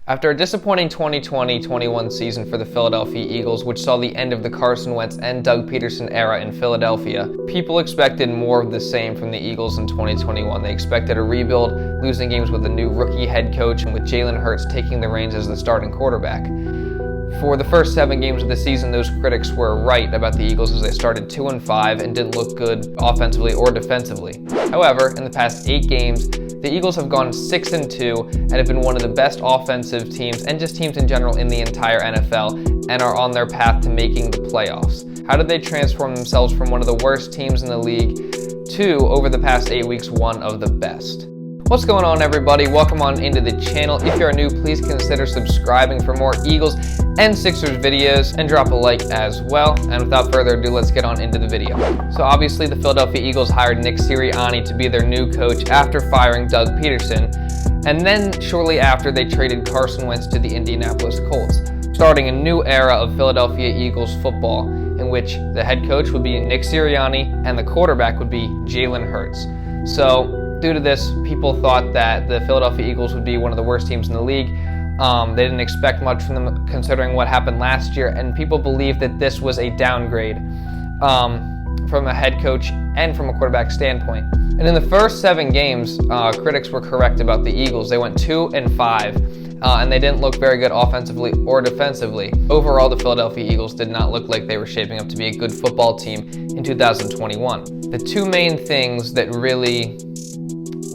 After a disappointing 2020-21 season for the Philadelphia Eagles, which saw the end of the Carson Wentz and Doug Peterson era in Philadelphia, people expected more of the same from the Eagles in 2021. They expected a rebuild, losing games with a new rookie head coach and with Jalen Hurts taking the reins as the starting quarterback. For the first 7 games of the season, those critics were right about the Eagles as they started 2-5 and didn't look good offensively or defensively. However, in the past 8 games, the Eagles have gone 6-2 and have been one of the best offensive teams and just teams in general in the entire NFL and are on their path to making the playoffs. How did they transform themselves from one of the worst teams in the league to, over the past 8 weeks, one of the best? What's going on, everybody? Welcome on into the channel. If you are new, please consider subscribing for more Eagles and Sixers videos and drop a like as well. And without further ado, let's get on into the video. So obviously the Philadelphia Eagles hired Nick Sirianni to be their new coach after firing Doug Peterson. And then shortly after, they traded Carson Wentz to the Indianapolis Colts, starting a new era of Philadelphia Eagles football in which the head coach would be Nick Sirianni and the quarterback would be Jalen Hurts. So due to this, people thought that the Philadelphia Eagles would be one of the worst teams in the league. They didn't expect much from them considering what happened last year, and people believed that this was a downgrade from a head coach and from a quarterback standpoint. And in the first 7 games, critics were correct about the Eagles. They went 2-5, and they didn't look very good offensively or defensively. Overall, the Philadelphia Eagles did not look like they were shaping up to be a good football team in 2021. The 2 main things that really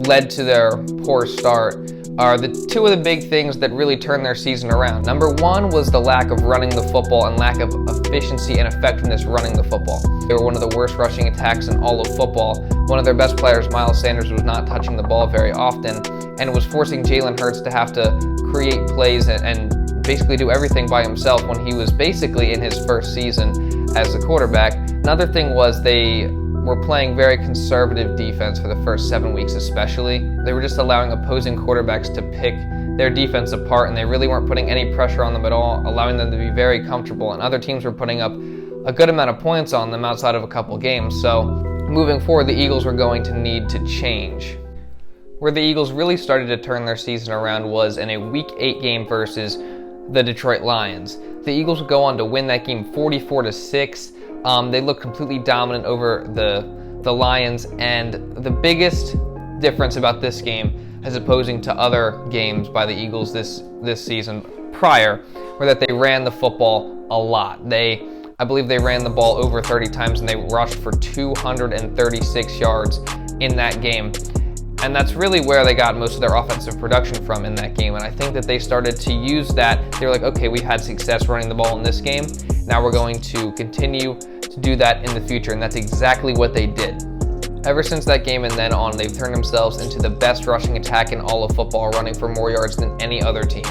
led to their poor start are the 2 of the big things that really turned their season around. Number 1 was the lack of running the football and lack of efficiency and effectiveness running the football. They were one of the worst rushing attacks in all of football. One of their best players, Miles Sanders, was not touching the ball very often, and it was forcing Jalen Hurts to have to create plays and basically do everything by himself when he was basically in his first season as a quarterback. Another thing was they were playing very conservative defense for the first 7 weeks especially. They were just allowing opposing quarterbacks to pick their defense apart, and they really weren't putting any pressure on them at all, allowing them to be very comfortable, and other teams were putting up a good amount of points on them outside of a couple games. So moving forward, the Eagles were going to need to change. Where the Eagles really started to turn their season around was in a Week 8 game versus the Detroit Lions. The Eagles would go on to win that game 44-6. They looked completely dominant over the Lions, and the biggest difference about this game, as opposing to other games by the Eagles this season prior, were that they ran the football a lot. I believe they ran the ball over 30 times, and they rushed for 236 yards in that game. And that's really where they got most of their offensive production from in that game. And I think that they started to use that. They were like, okay, we've had success running the ball in this game. Now we're going to continue to do that in the future. And that's exactly what they did. Ever since that game and then on, they've turned themselves into the best rushing attack in all of football, running for more yards than any other team.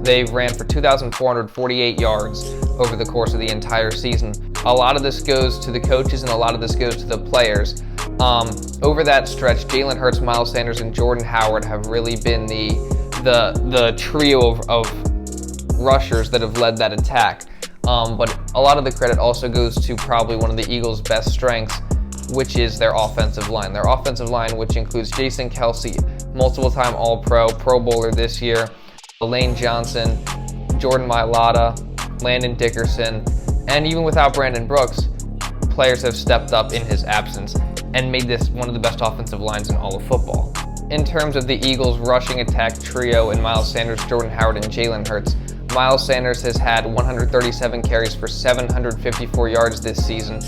They ran for 2,448 yards over the course of the entire season. A lot of this goes to the coaches and a lot of this goes to the players. Over that stretch, Jalen Hurts, Miles Sanders, and Jordan Howard have really been the trio of rushers that have led that attack. But a lot of the credit also goes to probably one of the Eagles' best strengths, which is their offensive line. Their offensive line, which includes Jason Kelce, multiple-time All-Pro, Pro Bowler this year, Lane Johnson, Jordan Mailata, Landon Dickerson, and even without Brandon Brooks, players have stepped up in his absence and made this one of the best offensive lines in all of football. In terms of the Eagles' rushing attack trio in Miles Sanders, Jordan Howard, and Jalen Hurts, Miles Sanders has had 137 carries for 754 yards this season.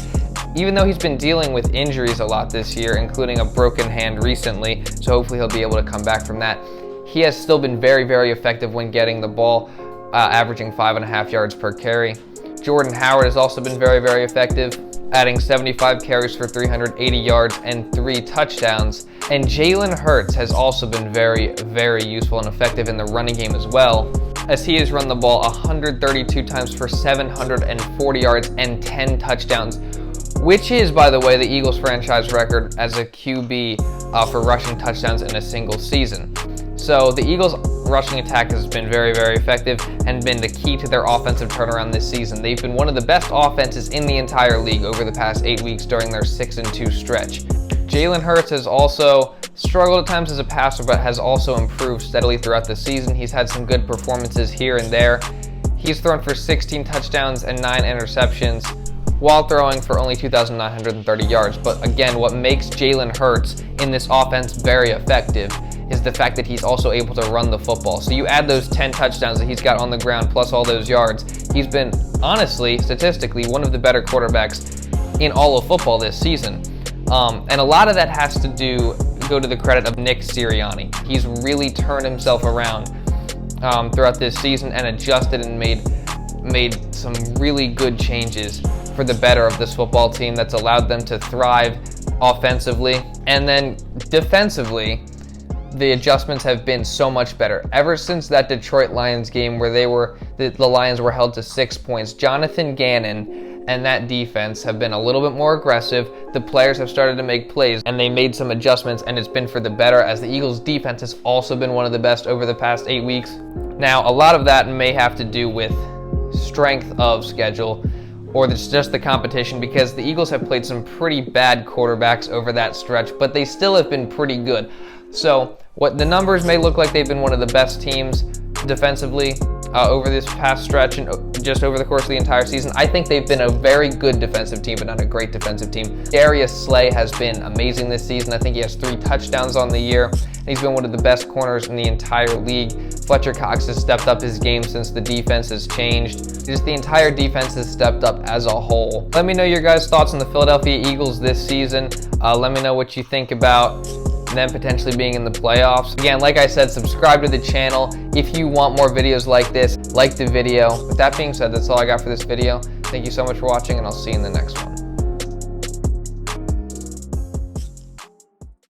Even though he's been dealing with injuries a lot this year, including a broken hand recently, so hopefully he'll be able to come back from that, he has still been very, very effective when getting the ball, averaging 5.5 yards per carry. Jordan Howard has also been very, very effective, adding 75 carries for 380 yards and 3 touchdowns. And Jalen Hurts has also been very, very useful and effective in the running game as well, as he has run the ball 132 times for 740 yards and 10 touchdowns, which is, by the way, the Eagles franchise record as a QB for rushing touchdowns in a single season. So the Eagles' rushing attack has been very, very effective and been the key to their offensive turnaround this season. They've been one of the best offenses in the entire league over the past 8 weeks during their 6-2 stretch. Jalen Hurts has also struggled at times as a passer, but has also improved steadily throughout the season. He's had some good performances here and there. He's thrown for 16 touchdowns and 9 interceptions while throwing for only 2,930 yards. But again, what makes Jalen Hurts in this offense very effective is the fact that he's also able to run the football. So you add those 10 touchdowns that he's got on the ground plus all those yards, he's been, honestly, statistically, one of the better quarterbacks in all of football this season. And a lot of that has to go to the credit of Nick Sirianni. He's really turned himself around throughout this season and adjusted and made some really good changes for the better of this football team that's allowed them to thrive offensively. And then defensively, the adjustments have been so much better. Ever since that Detroit Lions game where the Lions were held to 6 points, Jonathan Gannon and that defense have been a little bit more aggressive. The players have started to make plays, and they made some adjustments, and it's been for the better, as the Eagles' defense has also been one of the best over the past 8 weeks. Now, a lot of that may have to do with strength of schedule, or it's just the competition, because the Eagles have played some pretty bad quarterbacks over that stretch, but they still have been pretty good. So what the numbers may look like they've been one of the best teams defensively over this past stretch and just over the course of the entire season. I think they've been a very good defensive team, but not a great defensive team. Darius has been amazing this season. I think he has 3 touchdowns on the year, and he's been one of the best corners in the entire league. Fletcher has stepped up his game since the defense has changed. Just the entire defense has stepped up as a whole. Let me know your guys' thoughts on the Philadelphia Eagles this season. Let me know what you think about them potentially being in the playoffs. Again, like I said, subscribe to the channel if you want more videos like this. Like the video. With that being said, that's all I got for this video. Thank you so much for watching, and I'll see you in the next one.